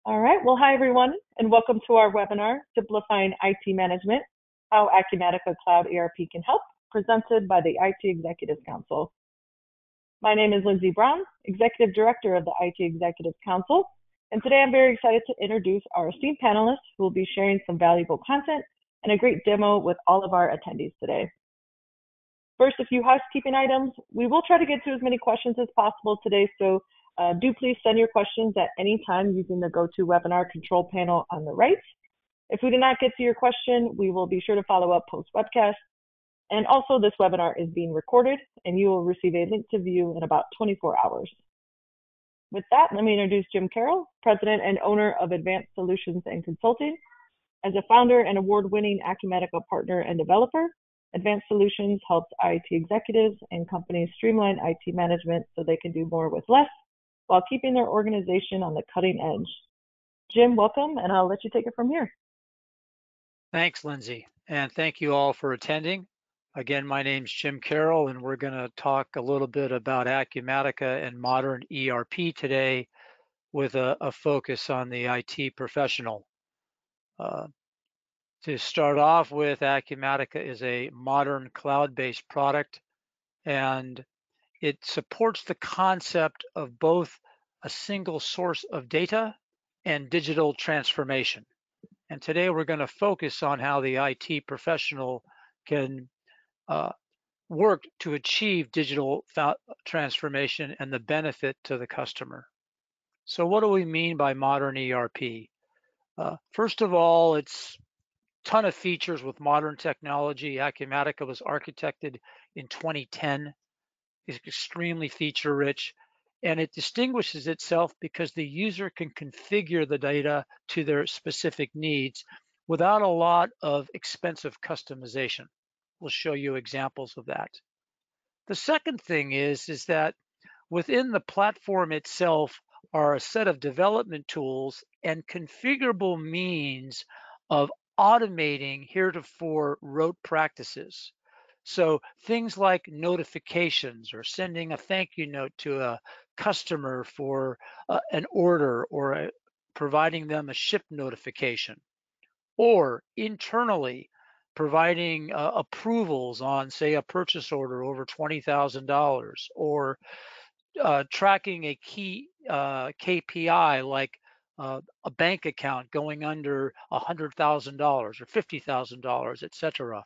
All right. Well, hi, everyone, and welcome to our webinar, Simplifying IT Management, How Acumatica Cloud ERP Can Help, presented by the IT Executives Council. My name is Lindsay Brown, Executive Director of the IT Executives Council, and today I'm very excited to introduce our esteemed panelists who will be sharing some valuable content and a great demo with all of our attendees today. First, a few housekeeping items. We will try to get to as many questions as possible today, so do please send your questions at any time using the GoToWebinar control panel on the right. If we do not get to your question, we will be sure to follow up post-webcast. And also, this webinar is being recorded, and you will receive a link to view in about 24 hours. With that, let me introduce Jim Carroll, President and owner of Advanced Solutions and Consulting. As a founder and award-winning Acumatica partner and developer, Advanced Solutions helps IT executives and companies streamline IT management so they can do more with less while keeping their organization on the cutting edge. Jim, welcome, and I'll let you take it from here. Thanks, Lindsay, and thank you all for attending. Again, my name's Jim Carroll, and we're going to talk a little bit about Acumatica and modern ERP today with a focus on the IT professional. To start off with, Acumatica is a modern cloud-based product, and it supports the concept of both a single source of data and digital transformation. And today we're going to focus on how the IT professional can work to achieve digital transformation and the benefit to the customer. So what do we mean by modern ERP? First of all, it's a ton of features with modern technology. Acumatica was architected in 2010. It's extremely feature rich, and it distinguishes itself because the user can configure the data to their specific needs without a lot of expensive customization. We'll show you examples of that. The second thing is that within the platform itself are a set of development tools and configurable means of automating heretofore rote practices. So things like notifications or sending a thank you note to a customer for an order or providing them a ship notification, or internally providing approvals on, say, a purchase order over $20,000, or tracking a key KPI like a bank account going under $100,000 or $50,000, etc.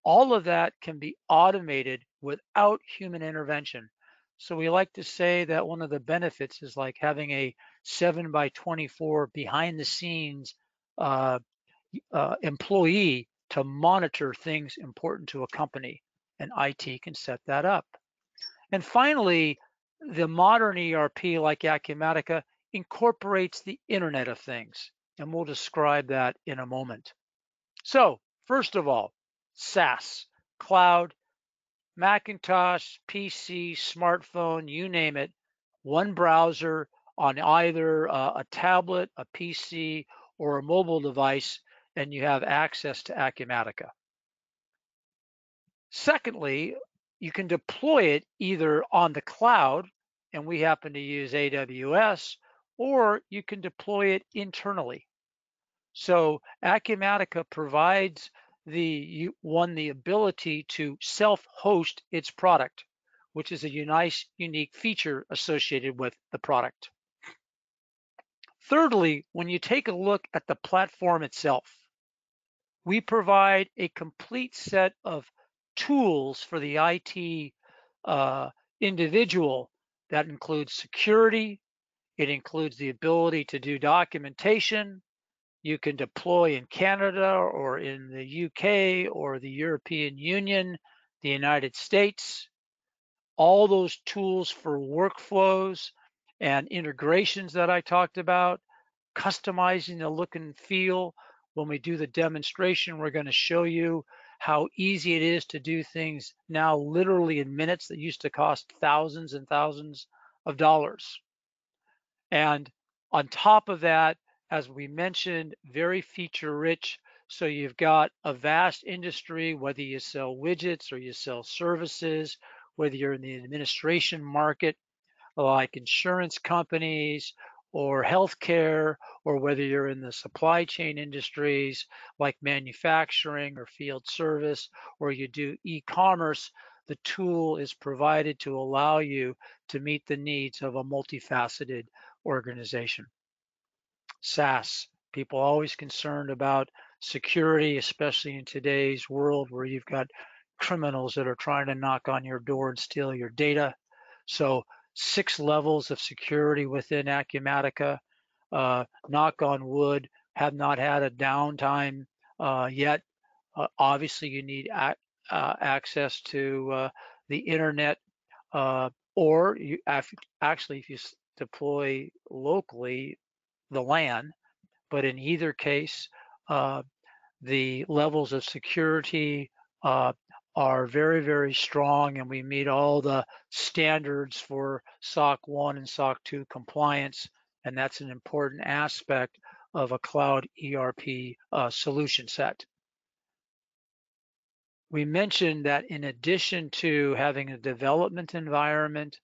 All of that can be automated without human intervention. So we like to say that one of the benefits is like having a 7x24 behind the scenes employee to monitor things important to a company, and IT can set that up. And finally, the modern ERP like Acumatica incorporates the Internet of Things, and we'll describe that in a moment. So first of all, SaaS, cloud, Macintosh, PC, smartphone, you name it, one browser on either a tablet, a PC, or a mobile device, and you have access to Acumatica. Secondly, you can deploy it either on the cloud, and we happen to use AWS, or you can deploy it internally. So Acumatica provides the ability to self-host its product, which is a nice, unique feature associated with the product. Thirdly, when you take a look at the platform itself, we provide a complete set of tools for the IT individual that includes security. It includes the ability to do documentation. You can deploy in Canada or in the UK or the European Union, the United States. All those tools for workflows and integrations that I talked about, customizing the look and feel. When we do the demonstration, we're going to show you how easy it is to do things now literally in minutes that used to cost thousands and thousands of dollars. And on top of that, as we mentioned, very feature rich. So you've got a vast industry, whether you sell widgets or you sell services, whether you're in the administration market, like insurance companies or healthcare, or whether you're in the supply chain industries like manufacturing or field service, or you do e-commerce, the tool is provided to allow you to meet the needs of a multifaceted organization. SaaS, people always concerned about security, especially in today's world where you've got criminals that are trying to knock on your door and steal your data. So 6 levels of security within Acumatica. Knock on wood, have not had a downtime yet. Obviously, you need access to the internet, or you actually, if you deploy locally, the LAN. But in either case, the levels of security are very, very strong, and we meet all the standards for SOC 1 and SOC 2 compliance, and that's an important aspect of a cloud ERP solution set. We mentioned that in addition to having a development environment,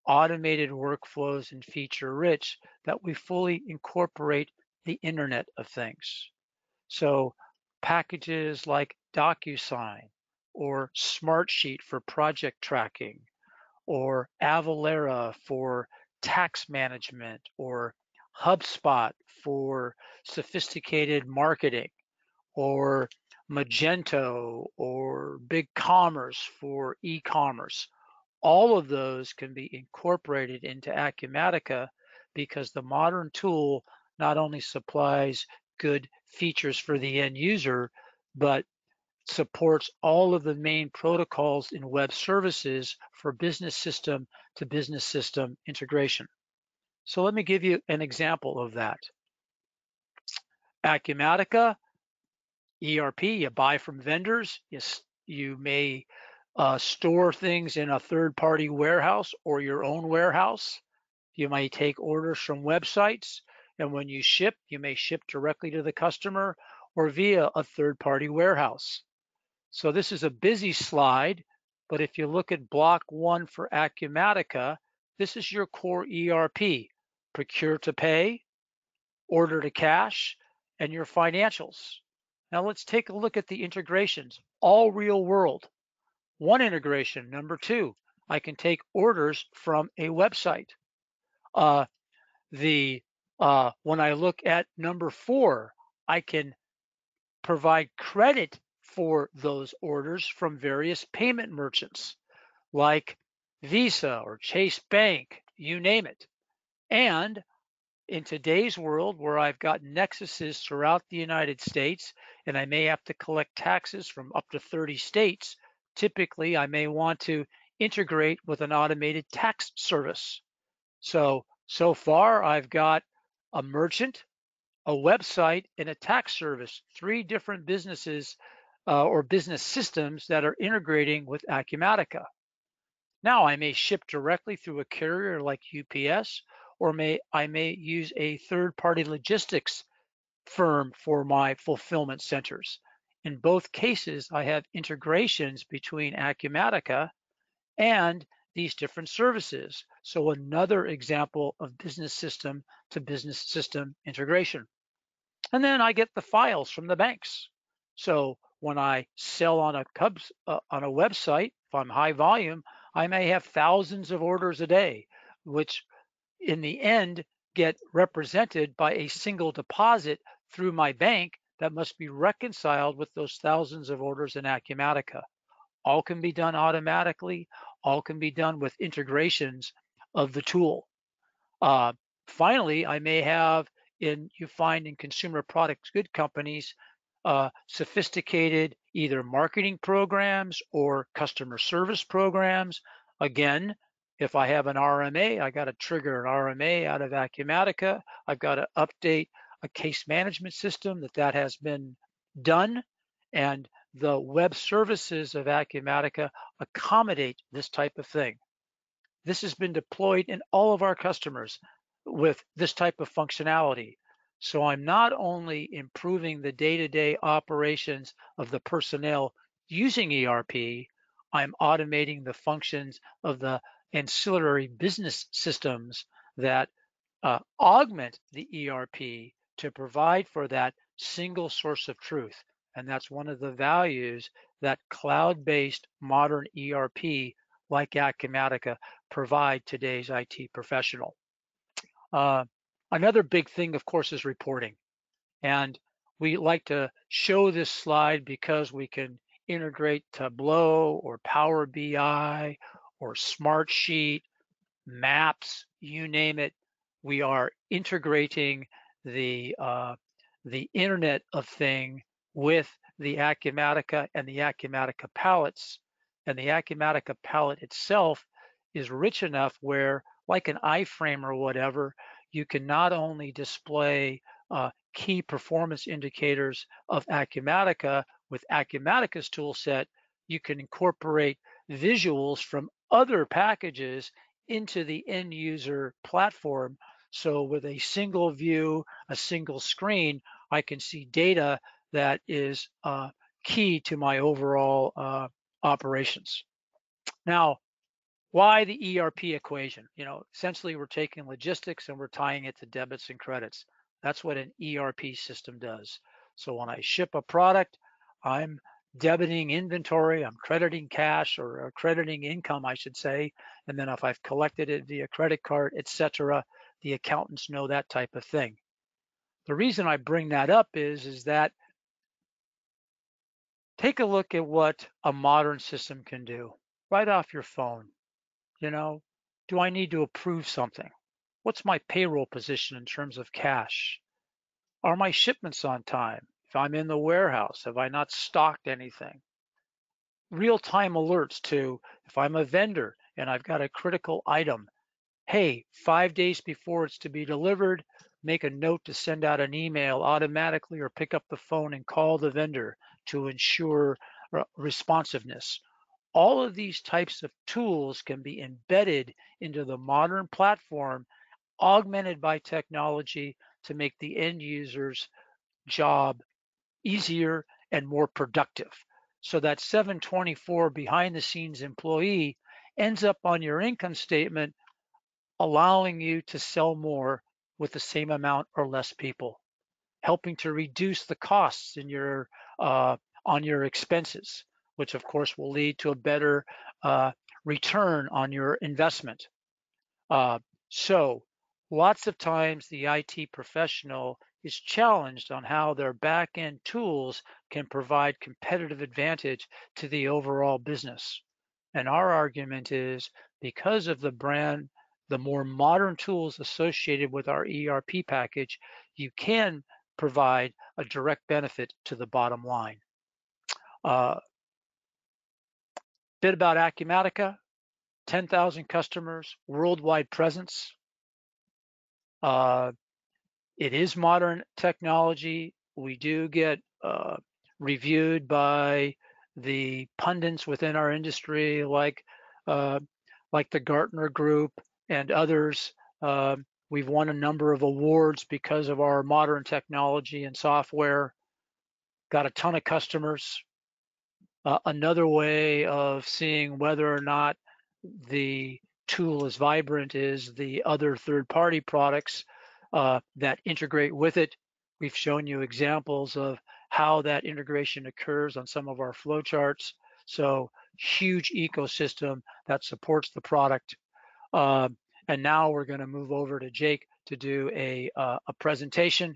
automated workflows, and feature rich, that we fully incorporate the Internet of Things. So packages like DocuSign or Smartsheet for project tracking, or Avalara for tax management, or HubSpot for sophisticated marketing, or Magento or BigCommerce for e-commerce. All of those can be incorporated into Acumatica because the modern tool not only supplies good features for the end user, but supports all of the main protocols in web services for business system to business system integration. So let me give you an example of that. Acumatica ERP, you buy from vendors, you may store things in a third-party warehouse or your own warehouse. You might take orders from websites, and when you ship, you may ship directly to the customer or via a third-party warehouse. So this is a busy slide, but if you look at block 1 for Acumatica, this is your core ERP: procure to pay, order to cash, and your financials. Now let's take a look at the integrations, all real world. One integration, number 2, I can take orders from a website. When I look at number 4, I can provide credit for those orders from various payment merchants like Visa or Chase Bank, you name it. And in today's world where I've got nexuses throughout the United States and I may have to collect taxes from up to 30 states, typically I may want to integrate with an automated tax service. So far I've got a merchant, a website, and a tax service, 3 different businesses or business systems that are integrating with Acumatica. Now I may ship directly through a carrier like UPS, or I may use a third-party logistics firm for my fulfillment centers. In both cases, I have integrations between Acumatica and these different services. So another example of business system to business system integration. And then I get the files from the banks. So when I sell on a website, if I'm high volume, I may have thousands of orders a day, which in the end get represented by a single deposit through my bank that must be reconciled with those thousands of orders in Acumatica. All can be done automatically, all can be done with integrations of the tool. Finally, I may have you find in consumer products good companies, sophisticated either marketing programs or customer service programs. Again, if I have an RMA, I got to trigger an RMA out of Acumatica. I've got to update a case management system that has been done, and the web services of Acumatica accommodate this type of thing. This has been deployed in all of our customers with this type of functionality. So I'm not only improving the day-to-day operations of the personnel using ERP, I'm automating the functions of the ancillary business systems that augment the ERP to provide for that single source of truth. And that's one of the values that cloud-based modern ERP like Acumatica provide today's IT professional. Another big thing, of course, is reporting. And we like to show this slide because we can integrate Tableau or Power BI or Smartsheet, Maps, you name it. We are integrating the Internet of Thing with the Acumatica and the Acumatica palettes. And the Acumatica palette itself is rich enough where, like an iframe or whatever, you can not only display key performance indicators of Acumatica with Acumatica's tool set, you can incorporate visuals from other packages into the end user platform. So with a single view, a single screen, I can see data that is key to my overall operations. Now, why the ERP equation? You know, essentially we're taking logistics and we're tying it to debits and credits. That's what an ERP system does. So when I ship a product, I'm debiting inventory, I'm crediting cash or crediting income, I should say. And then if I've collected it via credit card, etc., the accountants know that type of thing. The reason I bring that up is that take a look at what a modern system can do right off your phone. You know, do I need to approve something? What's my payroll position in terms of cash? Are my shipments on time? If I'm in the warehouse, have I not stocked anything? Real-time alerts to if I'm a vendor and I've got a critical item. Hey, 5 days before it's to be delivered, make a note to send out an email automatically or pick up the phone and call the vendor to ensure responsiveness. All of these types of tools can be embedded into the modern platform, augmented by technology to make the end user's job easier and more productive. So that 724 behind the scenes employee ends up on your income statement, allowing you to sell more with the same amount or less people, helping to reduce the costs in your on your expenses, which of course will lead to a better return on your investment. So lots of times the IT professional is challenged on how their back-end tools can provide competitive advantage to the overall business. And our argument is because of the more modern tools associated with our ERP package, you can provide a direct benefit to the bottom line. Bit about Acumatica, 10,000 customers, worldwide presence. It is modern technology. We do get reviewed by the pundits within our industry, like the Gartner Group and others. We've won a number of awards because of our modern technology and software. Got a ton of customers. Another way of seeing whether or not the tool is vibrant is the other third-party products that integrate with it. We've shown you examples of how that integration occurs on some of our flowcharts. So huge ecosystem that supports the product. And now we're going to move over to Jake to do a presentation.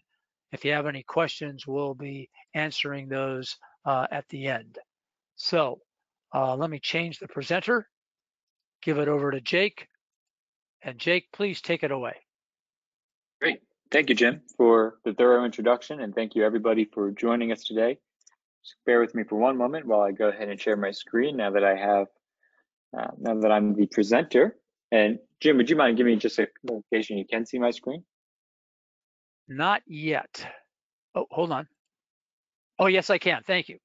If you have any questions, we'll be answering those at the end. So let me change the presenter, give it over to Jake. And Jake, please take it away. Great. Thank you, Jim, for the thorough introduction, and thank you everybody for joining us today. Just bear with me for one moment while I go ahead and share my screen now that I'm the presenter. And Jim, would you mind giving me just a notification you can see my screen? Not yet. Oh, hold on. Oh, yes, I can. Thank you.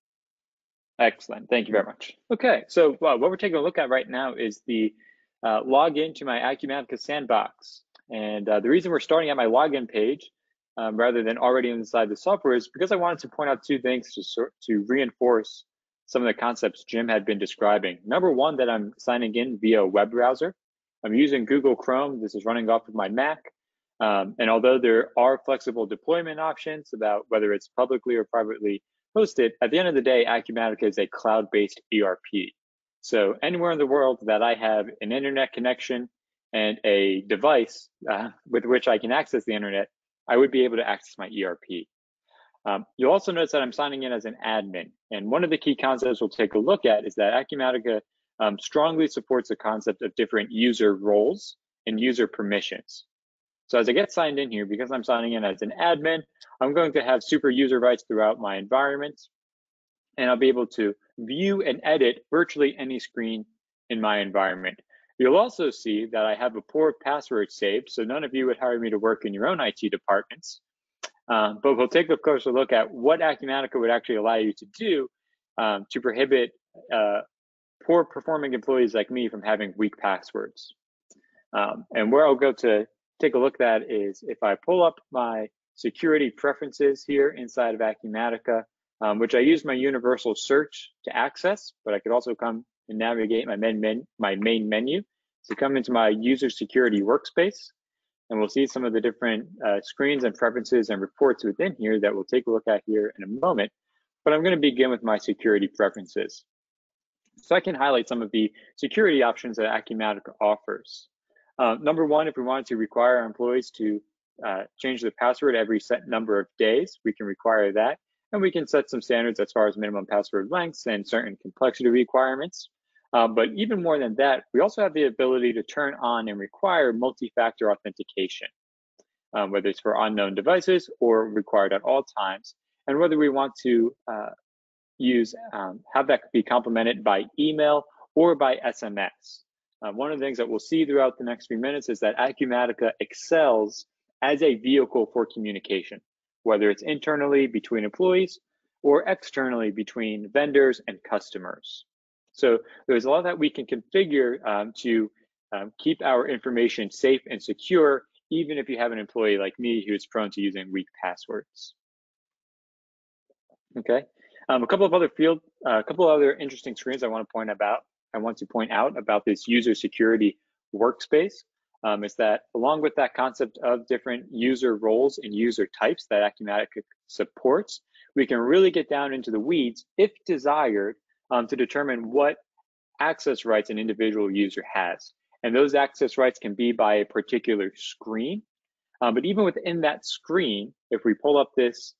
Excellent. Thank you very much. Okay, so what we're taking a look at right now is the login to my Acumatica sandbox. And the reason we're starting at my login page rather than already inside the software is because I wanted to point out two things to reinforce some of the concepts Jim had been describing. Number one, that I'm signing in via a web browser. I'm using Google Chrome. This is running off of my Mac. And although there are flexible deployment options about whether it's publicly or privately hosted, at the end of the day, Acumatica is a cloud-based ERP. So anywhere in the world that I have an internet connection and a device with which I can access the internet, I would be able to access my ERP. You'll also notice that I'm signing in as an admin. And one of the key concepts we'll take a look at is that Acumatica strongly supports the concept of different user roles and user permissions. So as I get signed in here, because I'm signing in as an admin, I'm going to have super user rights throughout my environment, and I'll be able to view and edit virtually any screen in my environment. You'll also see that I have a poor password saved, so none of you would hire me to work in your own IT departments. But we'll take a closer look at what Acumatica would actually allow you to do to prohibit poor performing employees like me from having weak passwords. And where I'll go to take a look at is if I pull up my security preferences here inside of Acumatica, which I use my universal search to access, but I could also come and navigate my main menu. So come into my user security workspace, and we'll see some of the different screens and preferences and reports within here that we'll take a look at here in a moment. But I'm going to begin with my security preferences. So I can highlight some of the security options that Acumatica offers. Number one, if we wanted to require our employees to change the password every set number of days, we can require that. And we can set some standards as far as minimum password lengths and certain complexity requirements. But even more than that, we also have the ability to turn on and require multi-factor authentication, whether it's for unknown devices or required at all times, and whether we want to have that be complemented by email or by SMS. One of the things that we'll see throughout the next few minutes is that Acumatica excels as a vehicle for communication, whether it's internally between employees or externally between vendors and customers. So there's a lot that we can configure to keep our information safe and secure, even if you have an employee like me who is prone to using weak passwords. Okay, a couple of other interesting screens I want to point out about this user security workspace is that along with that concept of different user roles and user types that Acumatica supports, we can really get down into the weeds if desired to determine what access rights an individual user has. And those access rights can be by a particular screen. But even within that screen, if we pull up this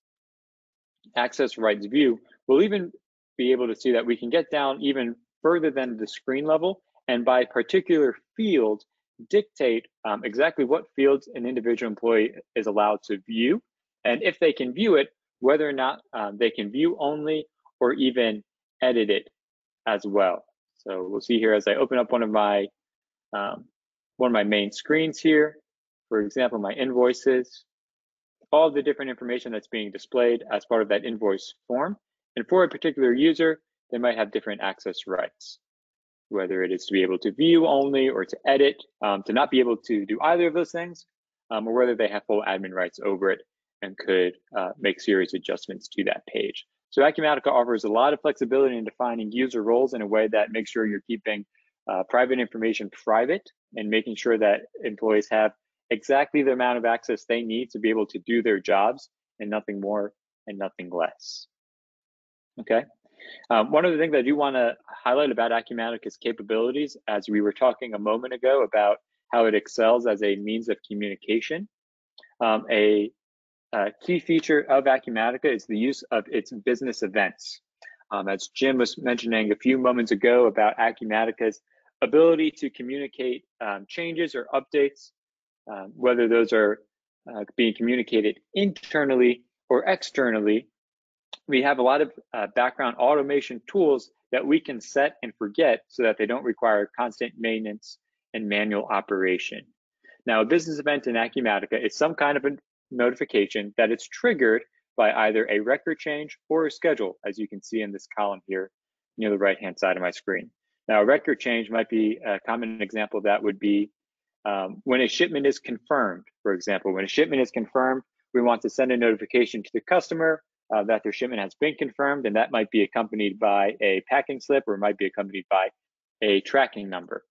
access rights view, we'll even be able to see that we can get down even further than the screen level, and by particular field, dictate exactly what fields an individual employee is allowed to view, and if they can view it, whether or not they can view only or even edit it as well. So we'll see here as I open up one of my main screens here, for example, my invoices, all the different information that's being displayed as part of that invoice form. And for a particular user, they might have different access rights, whether it is to be able to view only or to edit, to not be able to do either of those things, or whether they have full admin rights over it and could make serious adjustments to that page. So Acumatica offers a lot of flexibility in defining user roles in a way that makes sure you're keeping private information private and making sure that employees have exactly the amount of access they need to be able to do their jobs and nothing more and nothing less. Okay. One of the things I do want to highlight about Acumatica's capabilities, as we were talking a moment ago about how it excels as a means of communication, a key feature of Acumatica is the use of its business events. As Jim was mentioning a few moments ago about Acumatica's ability to communicate changes or updates, whether those are being communicated internally or externally, we have a lot of background automation tools that we can set and forget so that they don't require constant maintenance and manual operation. Now, a business event in Acumatica is some kind of a notification that is triggered by either a record change or a schedule, as you can see in this column here near the right-hand side of my screen. Now, a record change might be a common example that would be when a shipment is confirmed. For example, when a shipment is confirmed, we want to send a notification to the customer that their shipment has been confirmed, and that might be accompanied by a packing slip or it might be accompanied by a tracking number.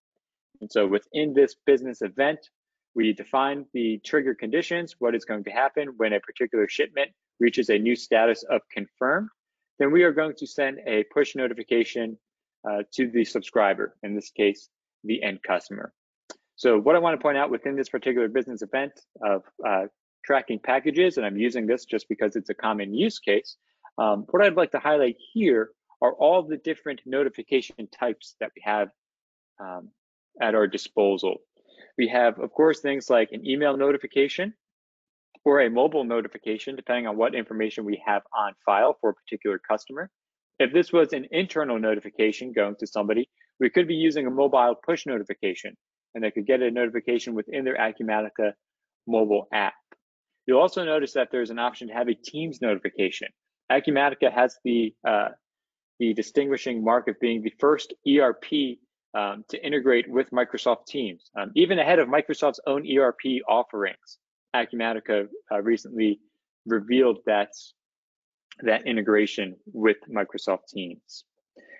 And so within this business event, we define the trigger conditions, what is going to happen when a particular shipment reaches a new status of confirmed, then we are going to send a push notification to the subscriber, in this case, the end customer. So what I want to point out within this particular business event of tracking packages, and I'm using this just because it's a common use case, what I'd like to highlight here are all the different notification types that we have at our disposal. We have, of course, things like an email notification or a mobile notification, depending on what information we have on file for a particular customer. If this was an internal notification going to somebody, we could be using a mobile push notification, and they could get a notification within their Acumatica mobile app. You'll also notice that there's an option to have a Teams notification. Acumatica has the distinguishing mark of being the first ERP to integrate with Microsoft Teams. Even ahead of Microsoft's own ERP offerings, Acumatica recently revealed that integration with Microsoft Teams.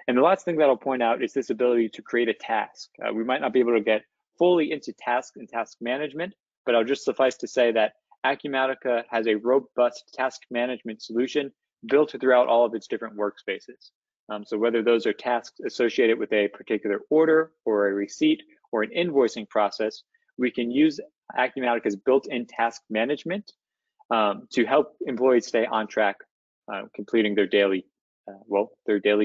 And the last thing that I'll point out is this ability to create a task. We might not be able to get fully into task and task management, but I'll just suffice to say that Acumatica has a robust task management solution built throughout all of its different workspaces. So whether those are tasks associated with a particular order or a receipt or an invoicing process, we can use Acumatica's built-in task management to help employees stay on track, completing their daily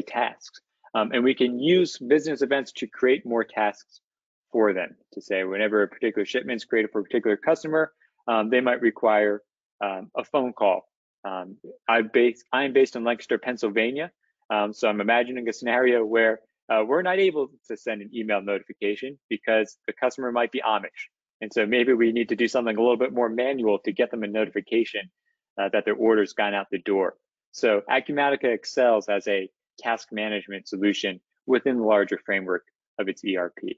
tasks. And we can use business events to create more tasks for them, to say whenever a particular shipment is created for a particular customer, they might require a phone call. I am based in Lancaster, Pennsylvania, so I'm imagining a scenario where we're not able to send an email notification because the customer might be Amish. And so maybe we need to do something a little bit more manual to get them a notification that their order's gone out the door. So Acumatica excels as a task management solution within the larger framework of its ERP.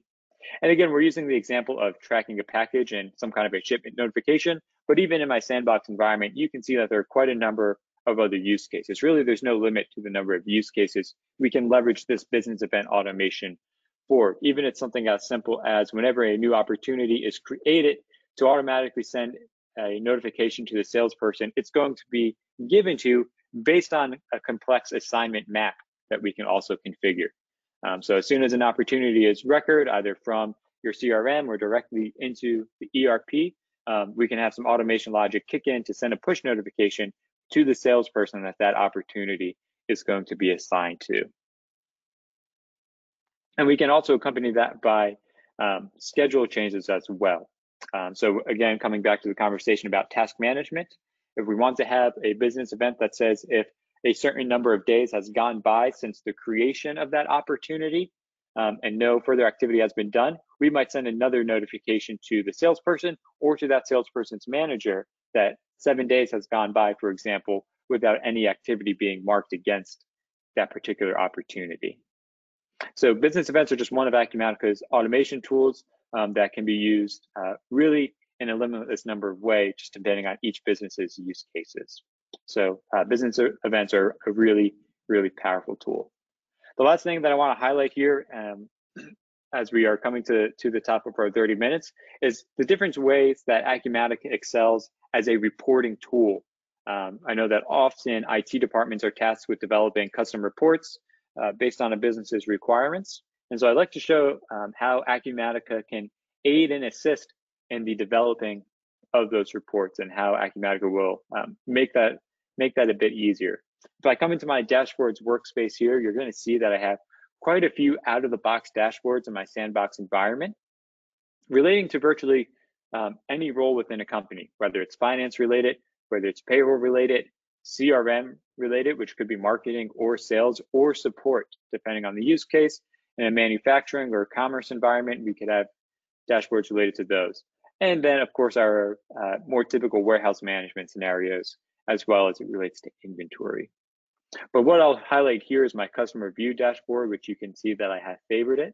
And again, we're using the example of tracking a package and some kind of a shipment notification, but even in my sandbox environment, you can see that there are quite a number of other use cases. Really, there's no limit to the number of use cases we can leverage this business event automation for. Even it's something as simple as whenever a new opportunity is created, to automatically send a notification to the salesperson, it's going to be given to based on a complex assignment map that we can also configure. So as soon as an opportunity is recorded, either from your CRM or directly into the ERP, we can have some automation logic kick in to send a push notification to the salesperson that opportunity is going to be assigned to. And we can also accompany that by schedule changes as well. So again, coming back to the conversation about task management, if we want to have a business event that says if a certain number of days has gone by since the creation of that opportunity and no further activity has been done, we might send another notification to the salesperson or to that salesperson's manager that 7 days has gone by, for example, without any activity being marked against that particular opportunity. So business events are just one of Acumatica's automation tools that can be used really in a limitless number of ways, just depending on each business's use cases. So business events are a really, really powerful tool. The last thing that I want to highlight here as we are coming to the top of our 30 minutes is the different ways that Acumatica excels as a reporting tool. I know that often IT departments are tasked with developing custom reports based on a business's requirements. And so I'd like to show how Acumatica can aid and assist in the developing of those reports and how Acumatica will make that a bit easier. If I come into my dashboards workspace here, you're going to see that I have quite a few out-of-the-box dashboards in my sandbox environment relating to virtually any role within a company, whether it's finance related, whether it's payroll related, CRM related, which could be marketing or sales or support, depending on the use case. In a manufacturing or commerce environment, we could have dashboards related to those. And then, of course, our more typical warehouse management scenarios, as well as it relates to inventory. But what I'll highlight here is my customer view dashboard, which you can see that I have favorited.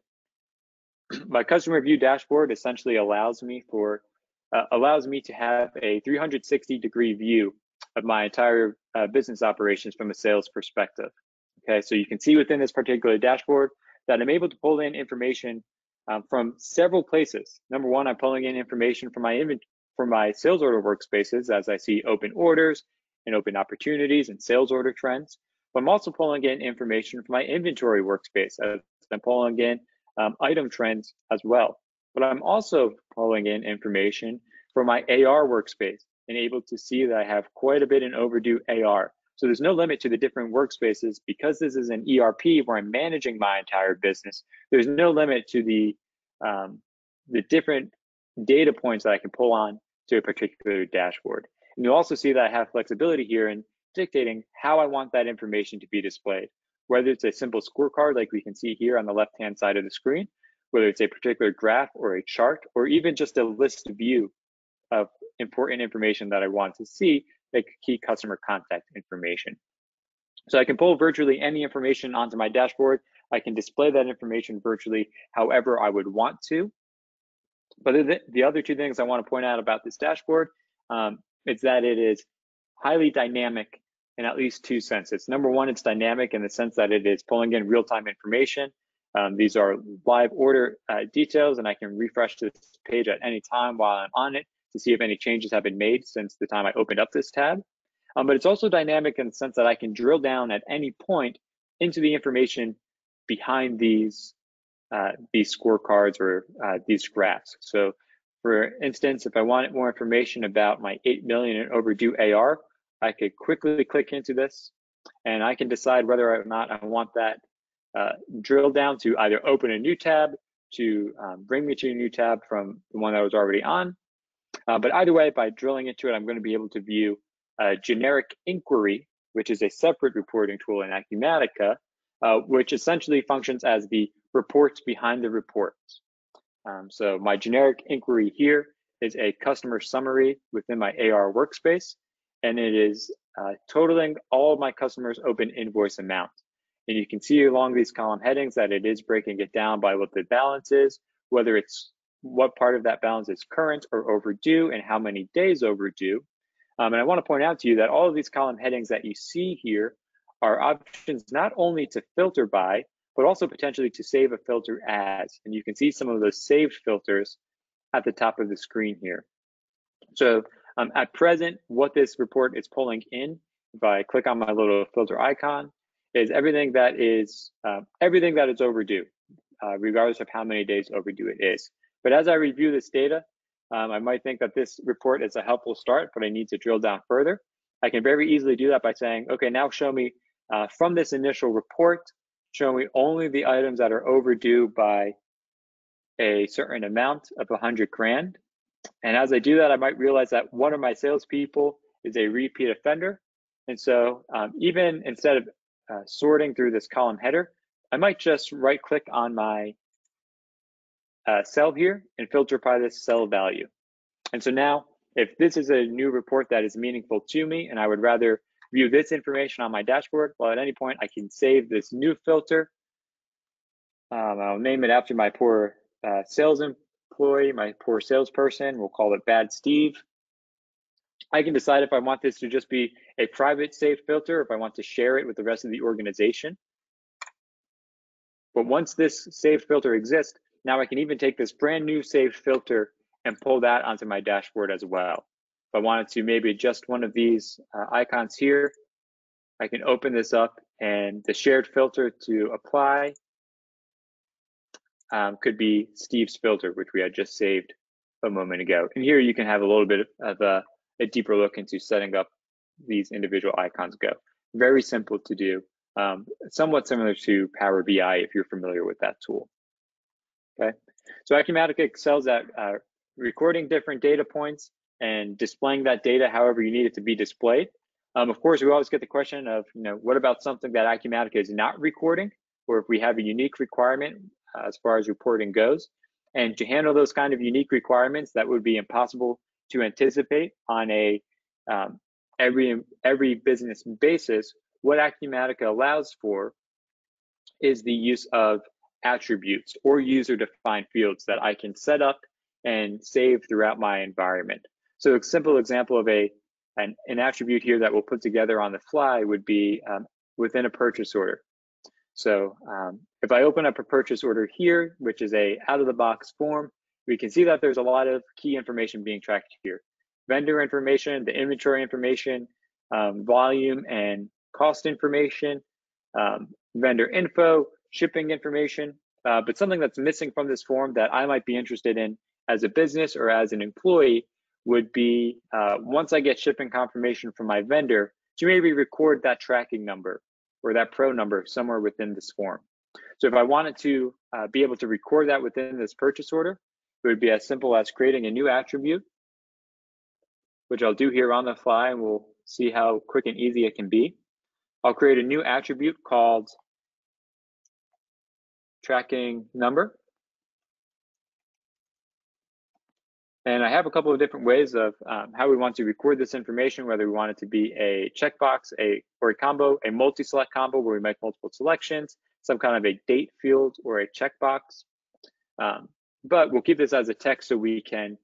My customer view dashboard essentially allows me to have a 360-degree view of my entire business operations from a sales perspective. Okay, so you can see within this particular dashboard that I'm able to pull in information from several places. Number one, I'm pulling in information from my sales order workspaces as I see open orders and open opportunities and sales order trends. But I'm also pulling in information from my inventory workspace as I'm pulling in item trends as well. But I'm also pulling in information from my AR workspace and able to see that I have quite a bit in overdue AR. So there's no limit to the different workspaces because this is an ERP where I'm managing my entire business. There's no limit to the different data points that I can pull on to a particular dashboard. And you'll also see that I have flexibility here in dictating how I want that information to be displayed, whether it's a simple scorecard like we can see here on the left-hand side of the screen, whether it's a particular graph or a chart, or even just a list view of important information that I want to see, like key customer contact information. So I can pull virtually any information onto my dashboard. I can display that information virtually however I would want to. But the other two things I want to point out about this dashboard is that it is highly dynamic in at least two senses. Number one, it's dynamic in the sense that it is pulling in real-time information. These are live order details, and I can refresh this page at any time while I'm on it to see if any changes have been made since the time I opened up this tab. But it's also dynamic in the sense that I can drill down at any point into the information behind these scorecards or these graphs. So for instance, if I wanted more information about my 8 million in overdue AR, I could quickly click into this and I can decide whether or not I want that drill down to either open a new tab, to bring me to a new tab from the one that I was already on. But either way, by drilling into it, I'm going to be able to view a generic inquiry, which is a separate reporting tool in Acumatica, which essentially functions as the reports behind the reports. So my generic inquiry here is a customer summary within my AR workspace, and it is totaling all of my customers' open invoice amount. And you can see along these column headings that it is breaking it down by what the balance is, whether it's what part of that balance is current or overdue and how many days overdue. And I want to point out to you that all of these column headings that you see here are options not only to filter by, but also potentially to save a filter as. And you can see some of those saved filters at the top of the screen here. So at present, what this report is pulling in, if I click on my little filter icon, is everything that is overdue, regardless of how many days overdue it is. But as I review this data, I might think that this report is a helpful start, but I need to drill down further. I can very easily do that by saying, okay, now show me from this initial report, show me only the items that are overdue by a certain amount of 100 grand. And as I do that, I might realize that one of my salespeople is a repeat offender. And so even instead of sorting through this column header, I might just right click on my cell here and filter by this cell value. And so now, if this is a new report that is meaningful to me and I would rather view this information on my dashboard, well, at any point I can save this new filter. I'll name it after my poor sales employee, my poor salesperson. We'll call it Bad Steve. I can decide if I want this to just be a private saved filter, if I want to share it with the rest of the organization. But once this saved filter exists, now I can even take this brand new saved filter and pull that onto my dashboard as well. If I wanted to maybe adjust one of these icons here, I can open this up and the shared filter to apply could be Steve's filter, which we had just saved a moment ago. And here you can have a little bit of a deeper look into setting up these individual icons go. Very simple to do, somewhat similar to Power BI if you're familiar with that tool. Okay, so Acumatica excels at recording different data points and displaying that data however you need it to be displayed. Of course, we always get the question of, what about something that Acumatica is not recording, or if we have a unique requirement as far as reporting goes. And to handle those kind of unique requirements that would be impossible to anticipate on a every business basis, what Acumatica allows for is the use of attributes or user-defined fields that I can set up and save throughout my environment. So a simple example of an attribute here that we'll put together on the fly would be within a purchase order. So if I open up a purchase order here, which is a out-of-the-box form, we can see that there's a lot of key information being tracked here. Vendor information, the inventory information, volume and cost information, vendor info, shipping information, but something that's missing from this form that I might be interested in as a business or as an employee would be once I get shipping confirmation from my vendor, to maybe record that tracking number or that pro number somewhere within this form. So if I wanted to be able to record that within this purchase order, it would be as simple as creating a new attribute, which I'll do here on the fly, and we'll see how quick and easy it can be. I'll create a new attribute called tracking number. And I have a couple of different ways of how we want to record this information, whether we want it to be a checkbox, or a combo, a multi-select combo where we make multiple selections, some kind of a date field or a checkbox. But we'll keep this as a text so we can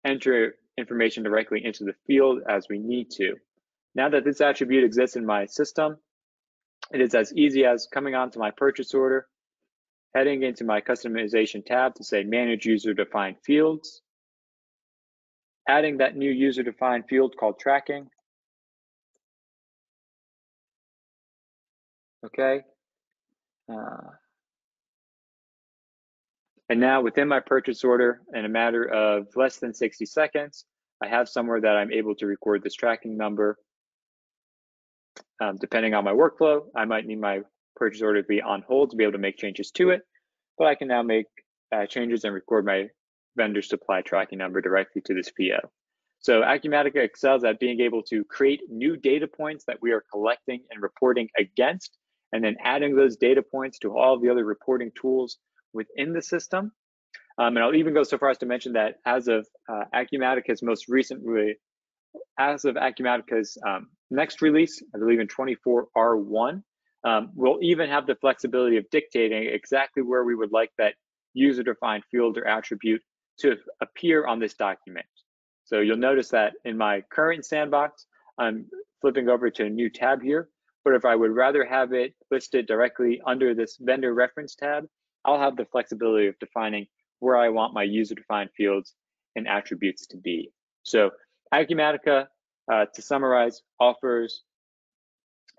enter information directly into the field as we need to. Now that this attribute exists in my system, it is as easy as coming onto my purchase order, heading into my customization tab to say manage user-defined fields, adding that new user-defined field called tracking. Okay. And now within my purchase order, in a matter of less than 60 seconds, I have somewhere that I'm able to record this tracking number. Depending on my workflow, I might need my purchase order to be on hold to be able to make changes to it, but I can now make changes and record my vendor supply tracking number directly to this PO. So Acumatica excels at being able to create new data points that we are collecting and reporting against, and then adding those data points to all of the other reporting tools within the system. And I'll even go so far as to mention that as of Acumatica's next release, I believe in 24R1, we'll even have the flexibility of dictating exactly where we would like that user-defined field or attribute to appear on this document. So you'll notice that in my current sandbox, I'm flipping over to a new tab here, but if I would rather have it listed directly under this vendor reference tab, I'll have the flexibility of defining where I want my user-defined fields and attributes to be. So Acumatica, to summarize, offers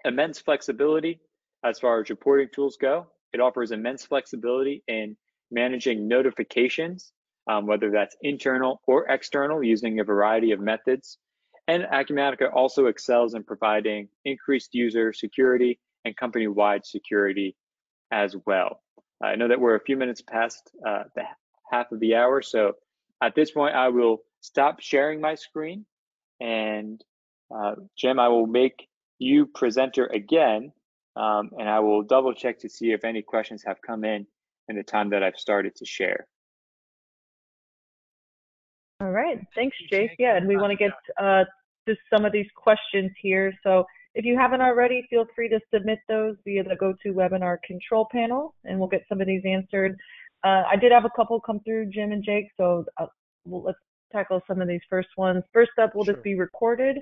immense flexibility as far as reporting tools go. It offers immense flexibility in managing notifications, whether that's internal or external, using a variety of methods. And Acumatica also excels in providing increased user security and company-wide security as well. I know that we're a few minutes past the half of the hour, so at this point I will stop sharing my screen, and Jim, I will make you presenter again, and I will double check to see if any questions have come in the time that I've started to share. All right, thanks, Jake. Yeah, and we want to get to some of these questions here. So if you haven't already, feel free to submit those via the GoToWebinar control panel, and we'll get some of these answered. I did have a couple come through, Jim and Jake, so let's tackle some of these first ones. First up, will this be recorded?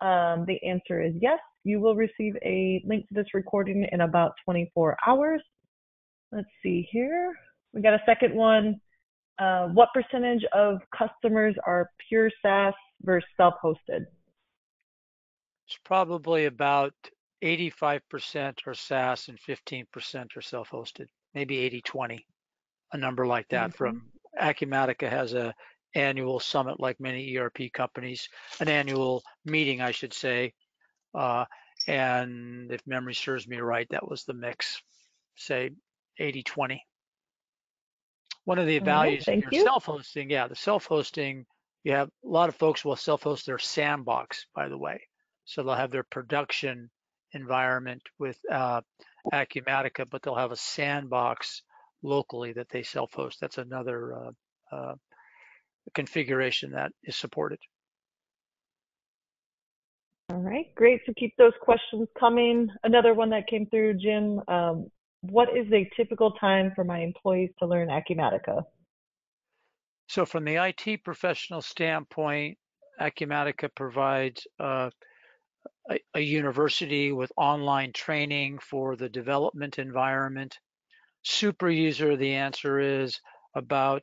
The answer is yes. You will receive a link to this recording in about 24 hours. Let's see here. We got a second one. What percentage of customers are pure SaaS versus self-hosted? It's probably about 85% are SaaS and 15% are self-hosted, maybe 80-20, a number like that. From Acumatica has a annual summit like many ERP companies, an annual meeting, I should say. And if memory serves me right, that was the mix, say 80-20. One of the values of your self-hosting, the self-hosting, you have a lot of folks will self-host their sandbox, by the way. So they'll have their production environment with Acumatica, but they'll have a sandbox locally that they self-host. That's another configuration that is supported. All right, great. So keep those questions coming. Another one that came through, Jim. What is a typical time for my employees to learn Acumatica? So from the IT professional standpoint, Acumatica provides a university with online training for the development environment. Super user, the answer is about,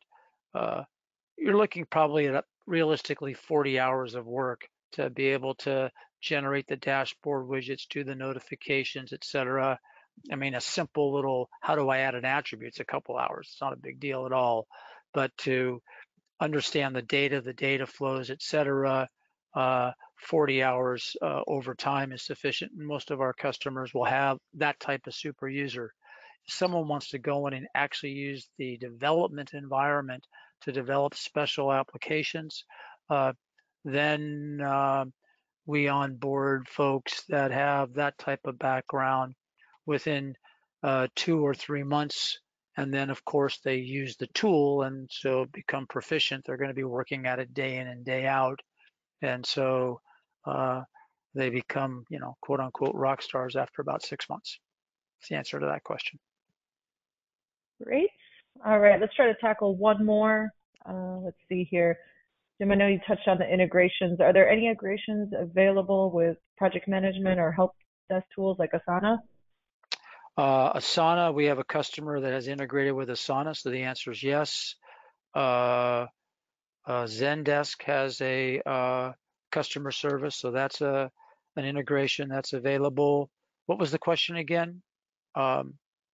you're looking probably at realistically 40 hours of work to be able to generate the dashboard widgets, do the notifications, etc. I mean, a simple little, how do I add an attribute? It's a couple hours. It's not a big deal at all. But to understand the data flows, etc., 40 hours over time is sufficient. And most of our customers will have that type of super user. If someone wants to go in and actually use the development environment to develop special applications, then we onboard folks that have that type of background within 2 or 3 months. And then, of course, they use the tool and so become proficient. They're going to be working at it day in and day out. And so they become, quote unquote, rock stars after about 6 months. That's the answer to that question. Great. All right, let's try to tackle one more. Let's see here. Jim, I know you touched on the integrations. Are there any integrations available with project management or help desk tools like Asana? Asana, we have a customer that has integrated with Asana, so the answer is yes. Zendesk has a customer service, so that's an integration that's available. What was the question again?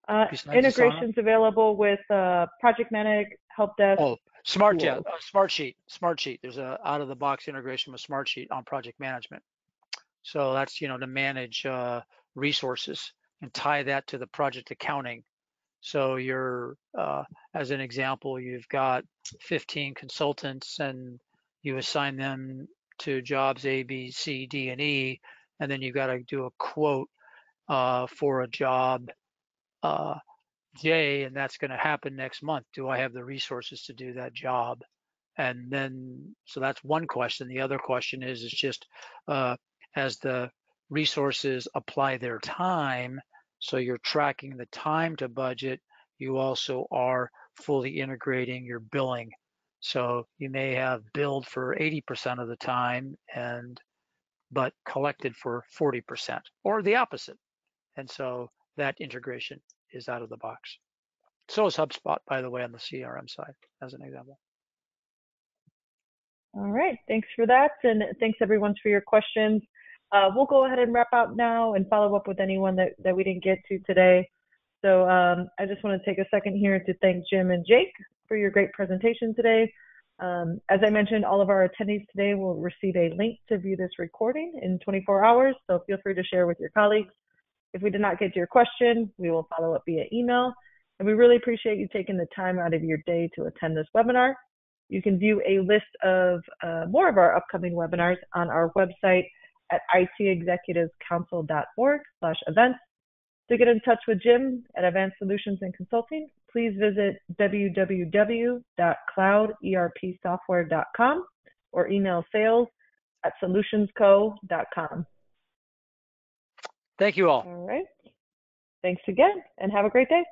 Integrations available with Project Manic, Help Desk. Oh, Smartsheet. There's a out-of-the-box integration with Smartsheet on project management. So that's, to manage resources and tie that to the project accounting. So you're, as an example, you've got 15 consultants and you assign them to jobs A, B, C, D, and E, and then you've got to do a quote for a job J, and that's going to happen next month. Do I have the resources to do that job? And then, so that's one question. The other question is just as the resources apply their time, so you're tracking the time to budget, you also are fully integrating your billing. So you may have billed for 80% of the time but collected for 40%, or the opposite. And so that integration is out of the box. So is HubSpot, by the way, on the CRM side, as an example. All right, thanks for that, and thanks everyone for your questions. We'll go ahead and wrap up now and follow up with anyone that we didn't get to today. So I just want to take a second here to thank Jim and Jake for your great presentation today. As I mentioned, all of our attendees today will receive a link to view this recording in 24 hours, so feel free to share with your colleagues. If we did not get to your question, we will follow up via email. And we really appreciate you taking the time out of your day to attend this webinar. You can view a list of more of our upcoming webinars on our website at itexecutivescouncil.org/events. To get in touch with Jim at Advanced Solutions and Consulting, please visit www.clouderpsoftware.com or email sales@solutionsco.com. Thank you all. All right. Thanks again, and have a great day.